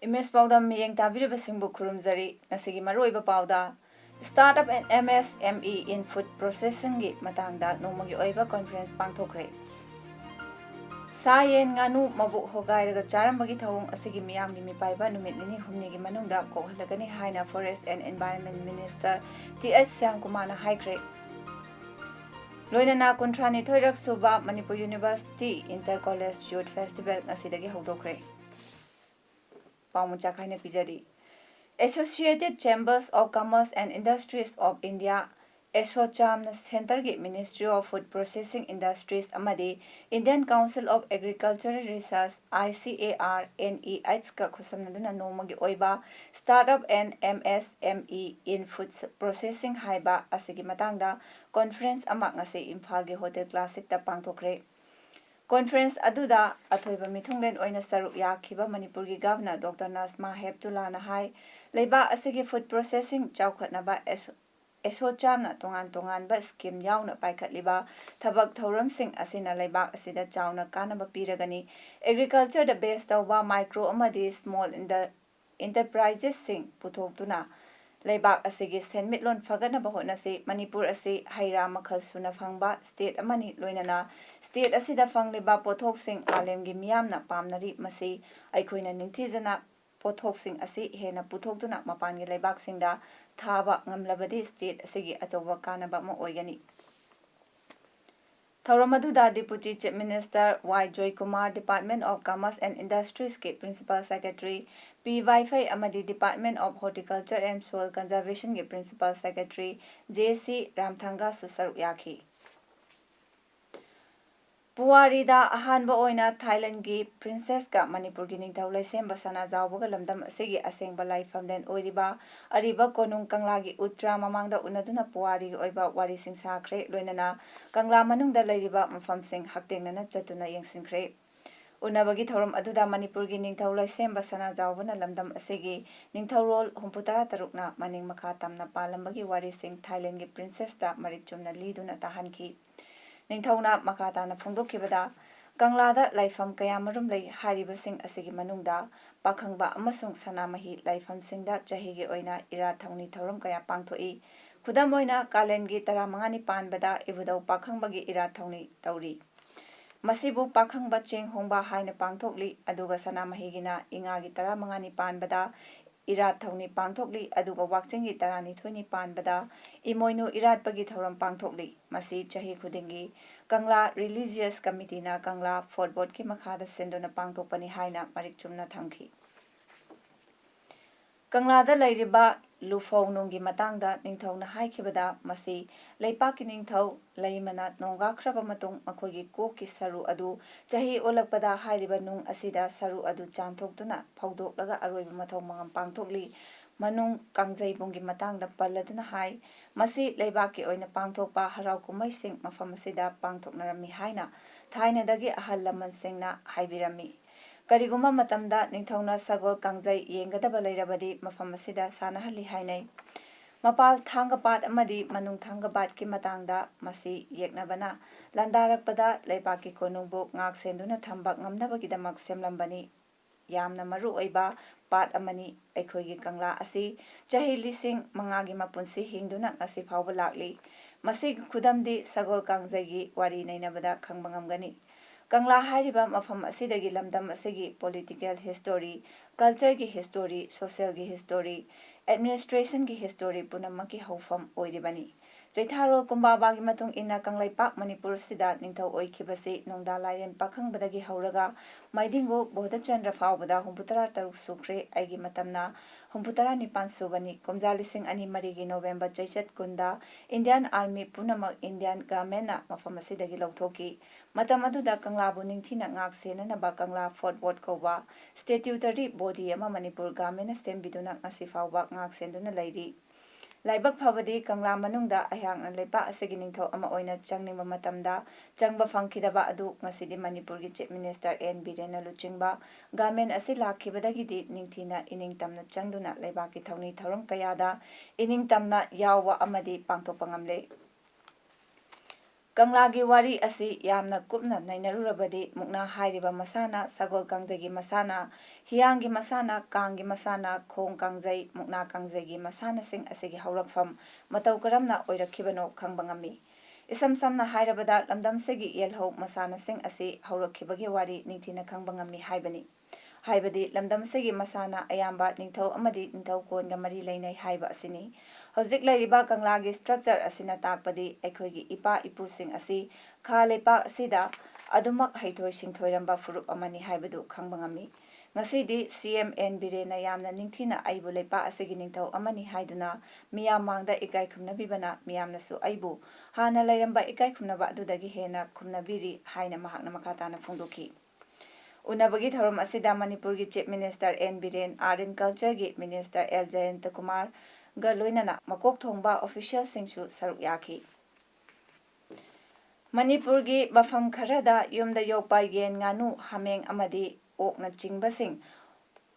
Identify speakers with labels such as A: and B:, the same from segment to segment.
A: MS Paodam miyeng tabiribasingbu khurumjari ngasigi maruoiba pauda Startup and MSME in Food Processing gi matangda nongmagi oiba conference pangthokre. Sa yen nganu mabuk hogairaga charambagi thawong asigi miyamgi mipaiba numit nini humnigi manungda kokhalagani haina Forest and Environment Minister TH Syamkumana haikre. Loinana kuntrani thoirak suba Manipur University Inter-College Youth Festival ngasidagi hawdokre. Paumuchakhaina pijari. Associated Chambers of Commerce and Industries of India ASSOCHAM Center gi Ministry of Food Processing Industries amadi Indian Council of Agricultural Research ICAR NEH ka khusamnaduna nomagi oiba Startup and MSME in Food Processing haiba asigi matangda conference ama ngasi Imphal gi Hotel Classic ta pangthokre. Conference aduda athoiba mithunglen oina saruk yakhiba Manipur gi Governor Dr. Nasma Heptullah na hai leiba asigi food processing chawkhatnaba ASSOCHAM tongan ba scheme yauna paikhatliba thabak thauramsing asina leiba asida chawna kanaba piragani agriculture the base tawba micro amadi small enterprises sing puthoktuna leibak asigi senmitlon faganaba hotnasi Manipur asi haira makhal suna phangba state amani loinana state asida phangliba pothoksing alemgi miyamna pamnari masi aikhoina ningthijana pothoksing asi hena puthokduna mapangi leibak singda thaba ngamlabadi state asigi achoba kanaba ma oigani. Thauramadu Deputy Chief Minister Y. Joy Kumar, Department of Commerce and Industries ke Principal Secretary P. Wi-Fi Amadi Department of Horticulture and Soil Conservation ke Principal Secretary J. C. Ramthanga Susaruk Yakhi. Puwarida ahanba oina Thailand gi Princess ka Manipur gi ningthau laisemba sana jawbaga lamdam asigi asengba laifamlen oiriba ariba konung kangla gi utra mamangda unaduna puwari gi oiba wari sing sakhre loinana kangla manungda leiriba mafamsing haktengnana chatuna yengsinkhre. Unabagi thoram aduda Manipur gi ningthau laisemba sana jawbana lamdam asigi ningthaurol 63 na maning makha tamna palambagi wari sing Thailand gi Princess ta marik chumna liduna tahanki. Ningthauna makatana phongdokkibada Kanglada laifam kayamarum lei haribasing asigi manungda pakhangba amasung sanamahi laifamsingda chahigi oina ira thangni thoram kaya pangthoi khudam oina kalengi 15 panbada ibudau pakhangbagi ira thangni tauri masibu pakhangba cheng hongba haina pangthokli aduga sanamahigina ingagi 15 panbada Irat thongni pangthokli aduga wakchingi 12 panbada imoinu iratpagi thoram pangthokli masi chahi khudingi Kangla Religious Committee na Kangla Fort Board ki makhada sendona pangthokpani haina marik chumna thamki. Kanglada lairiba lufau nonggi matangda ningthau na haikibada masi leipaki ningthau leimana nongga khraba matung makhogi koki saru adu chahi olakpada hairiba nung asida saru adu chanthokduna phawdoklaga aroiba mathau mangam pangthokli manung kangjaibunggi matangda palladuna hai masi leibaki oina pangthokpa harau kumai sing mafam asida pangthoknarami haina thainadagi ahal laman singna haibirami. Kariguma matamda ningthauna sagol kangjai yengadaba leirabadi mafam asida sanahali hainai mapal thangapat amadi manung thangapat ki matangda masi yeknabana landarakpada leibaki konungbu ngak senduna thambak ngamnabagidamak semlambani yamna maru oiba pat amani aikhoigi kangla asi chahi lising mangagi mapunsi hingduna ngasi phawba lakli masi khudamdi sagol kangjai wari nainabada khangbangamgani. Kangla hairiba mafam asidagi lamdam asigi political history, culture gi history, social gi history, administration gi history punamaki haufam oiribani. Jaitharo Kumbabagi matung ina Kanglaipak Manipur sida ningthau oikibasi nongda lairen pakhang hauraga maidingo Bodhachandra faubada humputara taruk sukre aigi matamna humputara nipan subani komjalising ani marigi November Chaichat Kunda Indian Army punamak Indian Government mafamasida lautoki matam aduda Kanglabu ningthina ngak senanaba Kangla Fort Worth Koba statutory body ama Manipur Government sembiduna ngasi fauba ngak senduna lairi Laibak Pavadi Kangla Manungda Ayang and Lepa Asiginingto Ama Oina Changning Matamda, Changba Funkidaba Adu, Nasidi Manipurgi Chief Minister N. Birena Luchingba, Gamen Asila Kibadagidi, Ningtina, Ining Tamna Changduna, Lebaki Tony Tarum Kayada, Ining Tamna Yawa Amadi Pangto Pangamle. Kanglagi wari asi yamna kupna nainarurabadi mukna hairiba masana sagol kangjagi masana hiyangi masana kangi masana khong kangjai mukna kangjagi masana sing asigi haurakfam matau karamna oirakhibano khangbangami isam samna hairabada lamdam segi yelho masana sing asi haurakhibagi wari ningthina khangbangami haibani haibadi lamdam segi masana ayamba ningthau amadi ningthau konga mari leinai haiba asini Hojik laiba Kanglagi structure asina takpadi aikhoigi ipa ipusing asi kha lepa asida adumak haithoi singthoiramba furup amani haibadu khangbangami ngasidi CMN Birena yamna ningthina aibu lepa asigi ningthau amani haiduna miyam mangda ikai khumnabibana miyamnasu aibu hana lairamba ikai khumnaba adudagi hena khumnabiri haina mahakna makatana phongdoki Unabagi Tharum asida Manipurgi Chief Minister N Biren Art and Culture gi Minister L Jayanta Kumar Garloinana Makok Thongba official singsu saruk yaki Manipurgi Bafam Kharada Yumda Yokpa Yen Nganu Hameng Amadi Okna Chingbasing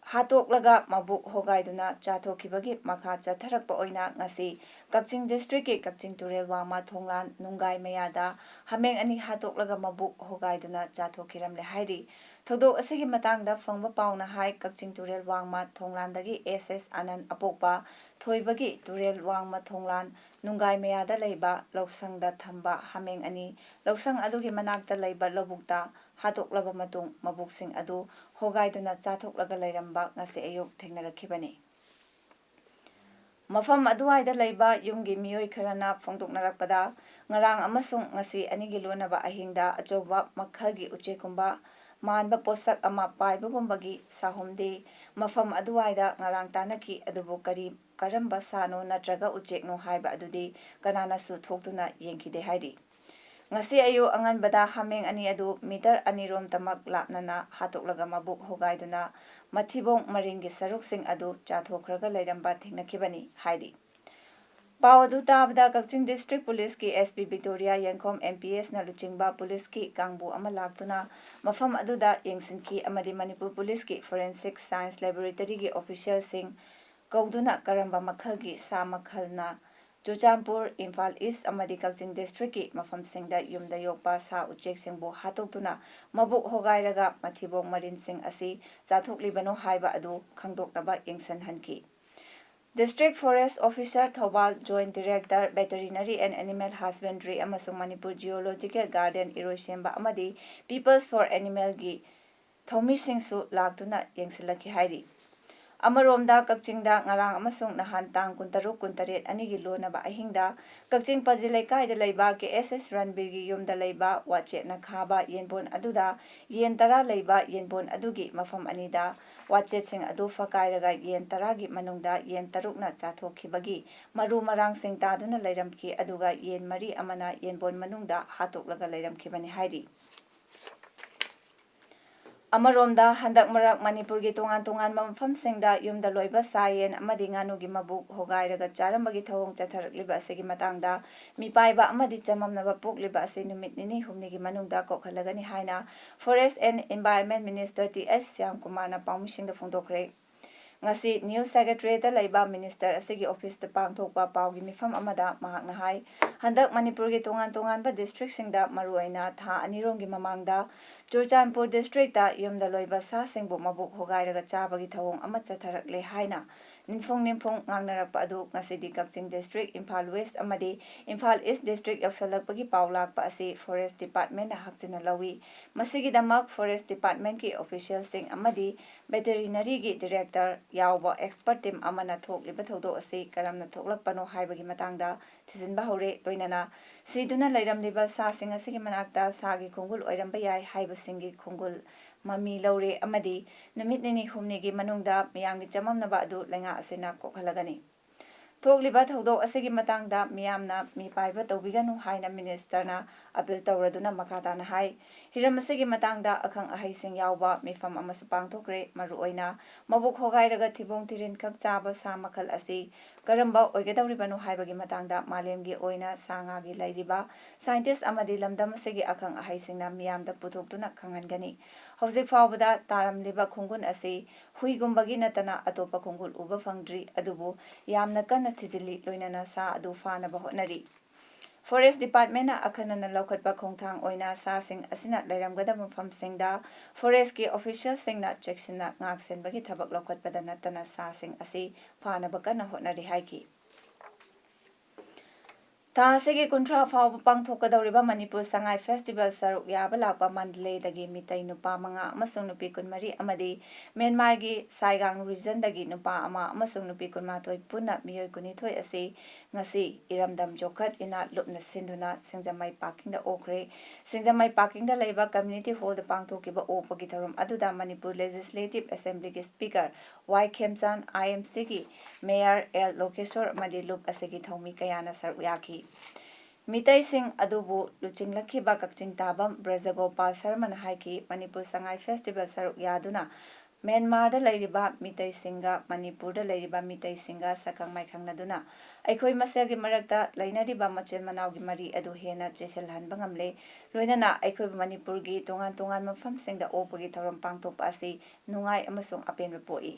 A: Hatoklaga Mabuk Hogaiduna Chathokibagi Makha Chatharakpa Oina Ngasi Kakching District ki Kakching Turel Wama Thonglan Nungai Mayada Hameng Ani Hatoklaga Mabuk Hogaiduna Chathokiramle Hairi Thodok asigi matangda fangba pauna hai Kakching Turel Wangma Thonglandagi SS Anand Apokpa Thoibagi Turel Wangma Thonglan Nungai Mayada Leiba Loksangda Thamba Hameng Ani Loksang adugi manakta leiba lobukta Hatoklaba matung mabuksing adu Hogaiduna Chathoklaga Lairamba ngasi ayuk thengnarakibani Mafam aduaida leiba yumgi miyoi kharana phongdoknarakpada ngarang amasung ngasi anigi lonaba ahingda achoba makhalgi uchekumba Manba posak ama paibagumba sahumde mafam aduaida ngarang tanaki adubu karamba sano natraga uchekno haiba adudi kanana su thokduna yengkide hairi ngasi ayu anganbada hameng ani adu meter anirom tamak lapnana hatoklaga mabuk hogaiduna mathibong maringi saruksing adu chathokraga leiramba thengnakibani hairi Paodam tabda Kakching District Police ki SP Victoria Yankhom MPS na luchingba police ki kangbu ama laktuna mafam aduda yengsinki amadi Manipur Police ki Forensic Science Laboratory ki official sing kauduna karamba makhalgi sa makhalna Chuchampur Imphal East amadi Kakching District ki mafam singda yumda yokpa sa uchek singbu hatokduna mabuk hogairaga mathibong marin sing asi chathoklibanno haiba adu khangdoknaba yengsanhanki District Forest Officer Thobal Joint Director Veterinary and Animal Husbandry amasung Manipur Geological Garden Irosemba amadi Peoples for Animal gi Thomisingsu laktuna yengsilaki hairi Amaromda Kakchingda ngarang amasung nahan tang kuntaruk kuntaret anigi lonaba ahingda Kakching Pazilaikai da leiba ke SS Ranbir gi yumda leiba wache na khaba yenbon aduda yen tara leiba yenbon adugi mafam anida wache sing adu fakairaga yen taragi manungda yen tarukna chathokibagi maru marang sing taduna leiramki aduga yen mari amana yenbon manungda hatoklaga leiramkibani hairi Amaromda handak marak Manipur gi tongan mafam singda yumda loiba sayen amadi nganugi mabuk hogairaga charambagi thawong chatharakliba asigi matangda mipaiba amadi chamamnaba pokliba ase numit nini humnigi manungda kokhalagani haina Forest and Environment Minister T.S. Syam Kumar na pawmisingda phongdokre ngasi News Secretary da laiba Minister asigi office da pangthokpa pawgi mifam amada mahakna hai handak Manipur gi tongan ba district singda maruaina tha aniromgi mamangda Churchanpur districta yumda loiba sasingbu mabuk hogairaga chabagi thawong ama chatharakle haina ninfong ngangnarakpa adu ngasidi Kaching district Imphal West amadi Imphal East district yaksalakpagi paulakpa asi Forest Department na hakchina lawi masigidamak Forest Department ki official sing amadi veterinary gi director yawba expert team amana thokliba thodo asi karamna thoklakpano haibagi matangda thisinba hore loinana siduna lairamliba sasing asigi manakta sagi khongul oiramba yai haibasingi khongul mami laure amadi numit nini humnigi manungda miyamgi chamamnaba adu lenga asina kokhalagani थोकलिबा थौदोक असगी मतंगदा मियामना मी पाइबा तौबिगनु हाइना मिनिस्टरना appeal तौरदुना मखाताना high Hiram असगी मतंगदा अखंग अहैसिंग यावबा मिफम अमसु पांगथोक्रे मरु ओइना मबुक होगाइरगा थिबोंग थिरिन खक चाबा सा मखल असि करम्बा ओइगदौरिबनु हाइबगी मतंगदा मालेमगी ओइना सांगागी लैरिबा scientist अमदी लमदम असगी अखंग अहैसिंगना मियामदा पुथोक्तुना खंगनगनी हौजिक फावबदा तारमलिबा खुंगुन असि हुइगुंबगी नतना अतोपा खुंगुल उबा फंगद्री अदुबु यामना कन्न थिजिली लोइनना सा अदु फानबा honorary Forest Department na akhanana lokhatpa khongthang oina sa sing asina lairamgada mafamsingda forest ki official singna checksina ngaksenbagi thabak lokhatpada natana sa sing asi fanaba kana honari haiki तासेगे कुंट्रा फाव पांगथोकदौरिबा Manipur Sangai festival सरुक याबा लापा मंडलेदगी मितै नुपा मंगा अमसुंग नुपी कुनमरी अमदी म्यांमारगी साइगांग रीजन दगी नुपा अमा अमसुंग नुपी कुनमाथोय पुन्ना मियोय कुनिथोय असि ngasi iramdam jokhat ina lupna sinduna singjamai parking da okre singjamai parking da leiba community hall da pangthokiba opagi thorum aduda manipur legislative assembly ki speaker y khemchan imc ki mayor l lokeshwar madi lup asegi thomi kayana saryaki मितै Singh अदुबु लुचिंगलखिबा Kakching Tabam Brajgopal Sharma हाइकी Manipur Sangai festival सरुक यादुना Myanmar लैरिबा मितै सिंगा मणिपुर लैरिबा मितै सिंगा सकंग माइखंगनदुना अखोय मसेलगी मरकता लैनरिबा मचेल मनावगी मरी अदु हेना चेसेलहनबा ngamle लोइनना अखोय मणिपुरगी तोंगान तोंगान मफम सिंगदा ओपगी थौरम पांगथोपा असि नुंगाई अमसुंग अपेनबा पोई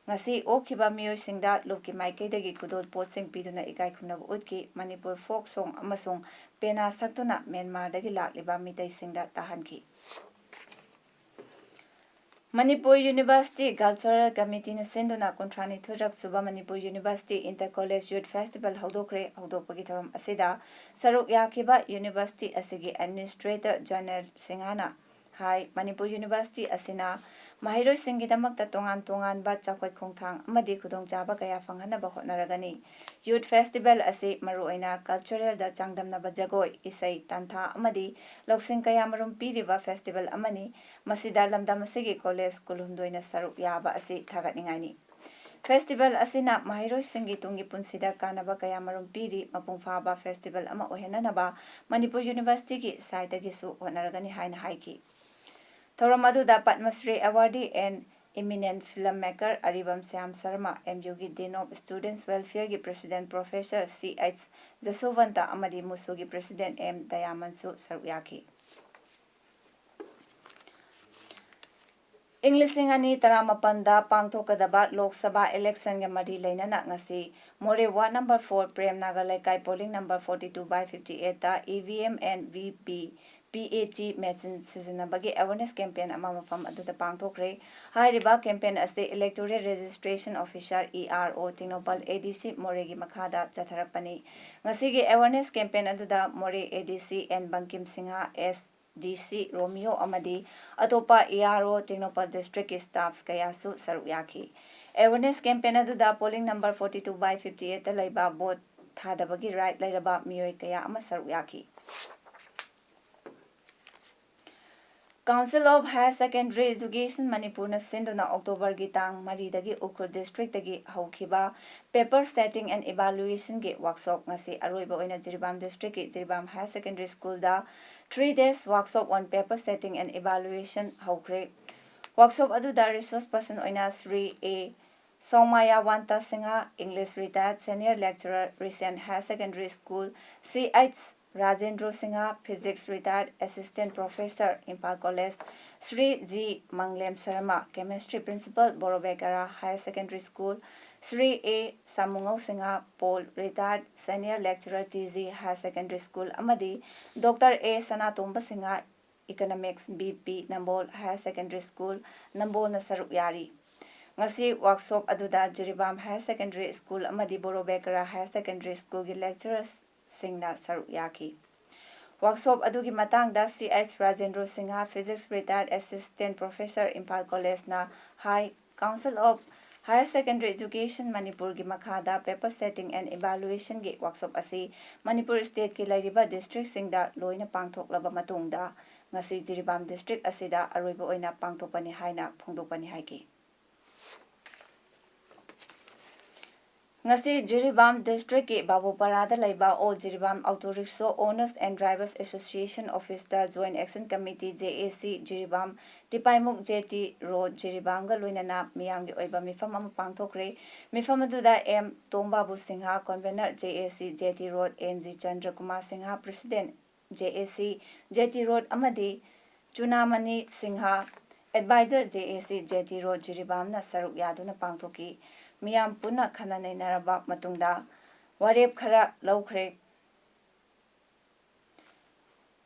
A: ngasi okhiba miyoy singda lupki maikeidagi kudol potsing piduna ikai khumnaba utki manipur folk song amasung pena saktuna myanmar dagi lakliba mitai singda tahanki Manipur University Cultural Committee na sinduna kuntrani thurak suba Manipur University Inter College Youth Festival hodokre hodokpagi thoram asida saruk yakhiba university asigi administrator general singana Hai Manipur University asina Mahiroi Singidamakta tongan tongan ba chakwat khongthang amadi khudong chaba kaya fanghanaba hotnaragani Youth Festival asi maruoina cultural da changdamnaba jagoi isai tantha amadi loksing kaya marum piriba festival amani masida lamdam asigi college kulhumdoina saruk yaba asi thagatningani Festival asina Mahiroi Singi tungi punsida kanaba kaya marum piri mapungfaba festival ama ohenanaba Manipur University ki saitagi su hotnaragani haina haiki Thoramadu da Padma Shri awardee and eminent filmmaker Aribam Syam Sharma MU ki Dean of Students Welfare ki President Professor C.H. Jasovanta amadi Musu ki President M. Dayamansu Saryaki. Englishing ani taramapanda pangthokadaba Lok Sabha election ga mari lainana ngasi More Ward number 4 Prem Nagar Laikai polling number 42/58 ta EVM and VP PAT machine sizinabagi awareness campaign ama mafam aduda pangthokre hairiba campaign ase electoral registration officer ERO Tinopal ADC Moregi makhada chatharapani ngasigi awareness campaign aduda More ADC and Bankim Singha SDC Romeo amadi atopa ERO Tinopal district staffs kayasu saruyaki awareness campaign aduda polling number 42/58 laiba vote thadabagi right lairaba miyoi kaya ama saruyaki Council of Higher Secondary Education Manipur na sinduna October gitang maridagi Ukur District dagi haukiba paper setting and evaluation ge workshop ngasi aroiba oina Jiribam District ki Jiribam Higher Secondary School da 3 days workshop on paper setting and evaluation haukre workshop adu da resource person oina Sri A Somaya Wanta Singha English retired senior lecturer recent Higher Secondary School CH Rajendra Singha, Physics retired Assistant Professor, Impal College, Sri G. Manglem Sharma, Chemistry Principal, Borobekara Higher Secondary School, Sri A. Samungau Singha, Paul retired Senior Lecturer TZ Higher Secondary School, Amadi, Dr. A. Sanatomba Singha, Economics BP Nambol Higher Secondary School Nambol na saruk yari. Ngasi workshop aduda Jiribam Higher Secondary School amadi Borobekara Higher Secondary School gi lecturers singna saruk yaki. Workshop adugi matangda C.H. Rajendra Singha Physics Retired Assistant Professor Impal College na High Council of Higher Secondary Education Manipur gi makhada paper setting and evaluation gi workshop asi Manipur State ki lairiba district singda loina pangthoklaba matungda ngasi Jiribam district asida aroiba oina pangthokpani haina phongdokpani haiki. Ngasi Jiribam District ki Babuparada laiba All Jiribam Auto Rickshaw Owners and Drivers Association Office da Joint Action Committee JAC Jiribam Tipaimuk JT Road Jiribam ga loinana miyamgi oiba mifam ama pangthokre mifam aduda M Tombabu Singha Convener JAC JT Road NG Chandra Kumar Singha President JAC JT Road amadi Chunamani Singha Advisor JAC JT Road Jiribam na saruk yaduna pangthoki Miyam puna khana nainaraba matungda warep khara laukhre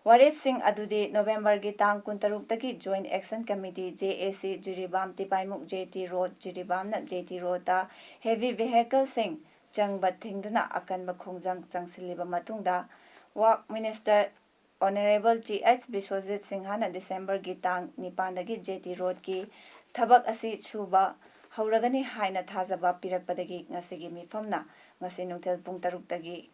A: warep sing adude November gi tang 16 taki Joint Action Committee JAC Jiribam Tipaimuk JT Road Jiribam na JT Road ta heavy vehicle sing changba thingduna akanba khongjang changsiliba matungda Work Minister Honorable G.H. Biswajit Singhana December gi tang 9 dagi JT Road ki thabak asi chuba Hauragani haina thazaba pirakpadagi ngasigi mifamna ngasi nungthel pung 3 dagi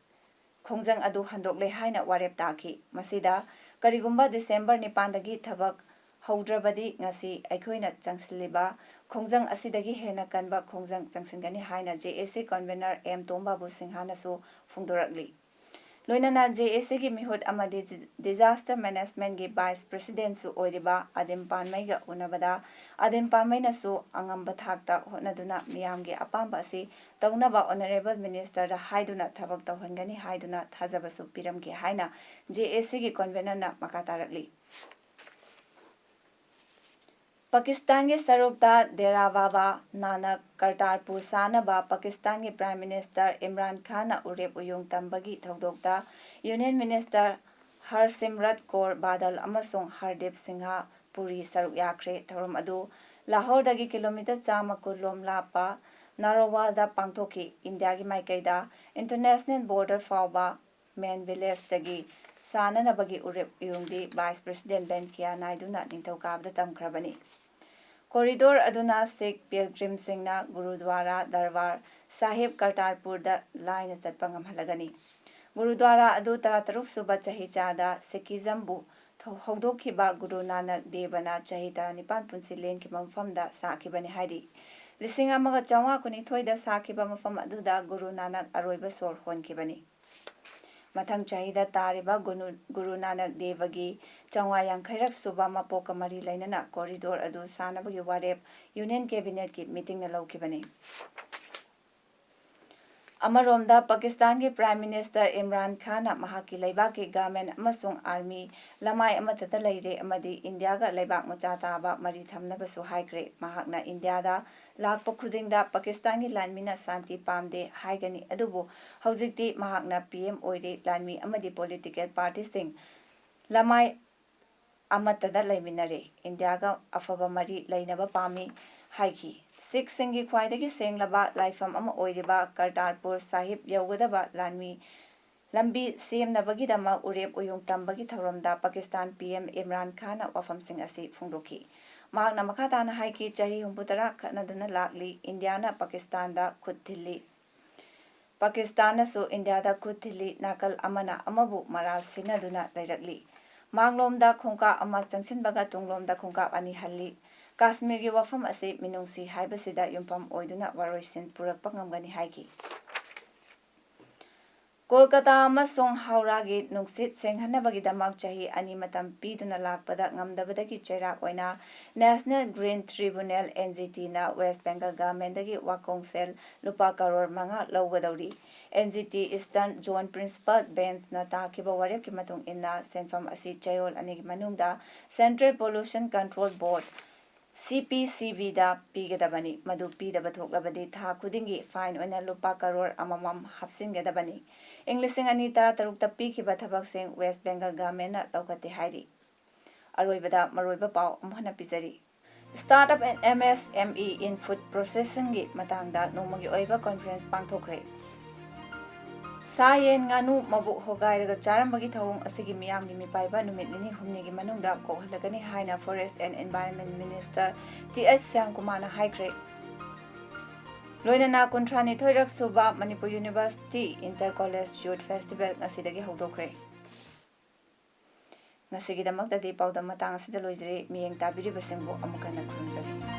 A: khongjang adu handokle haina warep taki masida karigumba December 9 dagi thabak haudrabadi ngasi aikhoina changsiliba khongjang asidagi hena kanba khongjang changsingani haina JAC convener M Tombabu Singhana su phungdorakli Loinana JAC gi mihut amadi disaster management gi vice president su oiriba Adem Panmai ga unabada Adem Panmai na su angamba thakta honaduna miyamgi apamba si taunaba honorable minister da haiduna thabak tawhangani haiduna thajaba su piramgi haina JAC gi convener na makatarakli Pakistan ke sarupta Dera Baba Nanak Kartarpur Sanaba Pakistan ke Prime Minister Imran Khan na urep uyung tambagi thaudokta Union Minister Harsimrat Kaur Badal amasung Hardip Singha Puri saruk yakre thorum adu Lahore dagi kilometer 100 kulom lapa Narowal da pangthoki India gi maikaida International Border Fauba Main Village dagi sananabagi urep uyungdi Vice President Venkaiah Naidu na ningthokabda tamkhrabani Corridor aduna Sikh pilgrim singna Gurudwara Darbar Sahib Kartarpur da line satpangam halagani Gurudwara adu 13 suba chahi chada Sikhism bu hogdokhiba Guru Nanak Devana chahi 19 punsi len ki mafamda sakibani haidi lising amaga chawa kuni thoida sakiba mafam aduda Guru Nanak aroiba sor honkibani Mathang chahida tariba Guru Nanak Devagi Changwa Yankairak Suba Mapoka Mari Lainana Corridor Adu Sanabagi Warep Union Cabinet ki meeting na laukibani. Amaromda Pakistan ke Prime Minister Imran Khan na mahaki laibak ke government amasung army lamai amatata laire amadi India ga laibak macha taba mari thamnaba su haikre mahakna India da lakpa khudingda Pakistan ki lanmina santi pamde haigani adubu haujikti mahakna PM oire lanmi amadi political parties sing lamai amatada laiminare India ga afaba mari lainaba pami haiki Sikh singi khwaidagi senglaba laifam ama oiriba Kartarpur Sahib yaugadaba lanmi lambi semnabagi dama urep uyung tambagi thauromda Pakistan PM Imran Khan na wafam sing asi phungdoki mahakna makhatana haiki chahi humbutara khanaduna lakli India na Pakistan da khudthili Pakistan na su India da khudthili nakal amana amabu maral sinaduna lairakli manglomda khongka ama changsinbaga tunglomda khongka ani halli Kashmir ki wafam ase minungsi haibasida yumpam oiduna waroisin purakpa ngamgani haiki Kolkata amasung Howrah gi nungsit senghanabagi damak chahi ani matam piduna lakpada ngamdabadagi cherak oina National Green Tribunal NGT na West Bengal government dagi wakong sel lupa karor manga lawgadauri NGT Eastern Zone Principal Bench na takiba warep ki matung inna senfam asi chayol anigi manungda Central Pollution Control Board CPCB da pigadabani madu pidaba thoklabadi tha khudingi fine oina lupa karor amamam hapsingadabani English ani tara tarukta pikiba thabak sing West Bengal government na laukate hairi ꯑꯔꯣꯏꯕꯗ ꯃꯔꯣꯏꯕ ꯄꯥꯎ ꯑꯃꯨꯛ ꯍꯟꯅ ꯄꯤꯖꯔꯤ startup N MSME ꯏꯟ food ꯄ꯭ꯔꯣꯁꯦꯁꯤꯡꯒꯤ ꯃꯇꯥꯡꯗ ꯅꯣꯡꯃꯒꯤ ꯑꯣꯏꯕ conference ꯄꯥꯡꯊꯣꯛꯈ꯭ꯔꯦ ꯁꯥ ꯌꯦꯟ ꯉꯥꯅꯨ ꯃꯕꯨꯛ ꯍꯣꯒꯥꯏꯔꯒ ꯆꯥꯔꯝꯕꯒꯤ ꯊꯧꯑꯣꯡ ꯑꯁꯤꯒꯤ ꯃꯤꯌꯥꯝꯒꯤ ꯃꯤꯄꯥꯏꯕ ꯅꯨꯃꯤꯠ ꯅꯤꯅꯤ ꯍꯨꯝꯅꯤꯒꯤ ꯃꯅꯨꯡꯗ ꯀꯣꯛꯍꯜꯂꯒꯅꯤ ꯍꯥꯏꯅ forest and environment minister TH ꯁ꯭ꯌꯥꯝꯀꯨꯃꯥꯔꯅ ꯍꯥꯏꯈ꯭ꯔꯦ ꯂꯣꯏꯅꯅ 32ꯔꯛ ꯁꯨꯕ Manipur university inter college youth festival ꯉꯁꯤꯗꯒꯤ ꯍꯧꯗꯣꯛꯈ꯭ꯔꯦ ꯉꯁꯤꯒꯤꯗꯃꯛꯇꯗꯤ ꯄꯥꯎꯗꯝ ꯃꯇꯥꯡ ꯑꯁꯤꯗ ꯂꯣꯏꯖꯔꯦ ꯃꯤꯠꯌꯦꯡ ꯇꯥꯕꯤꯔꯤꯕꯁꯤꯡꯕꯨ ꯑꯃꯨꯛ ꯍꯟꯅ ꯈꯨꯔꯨꯝꯖꯔꯤ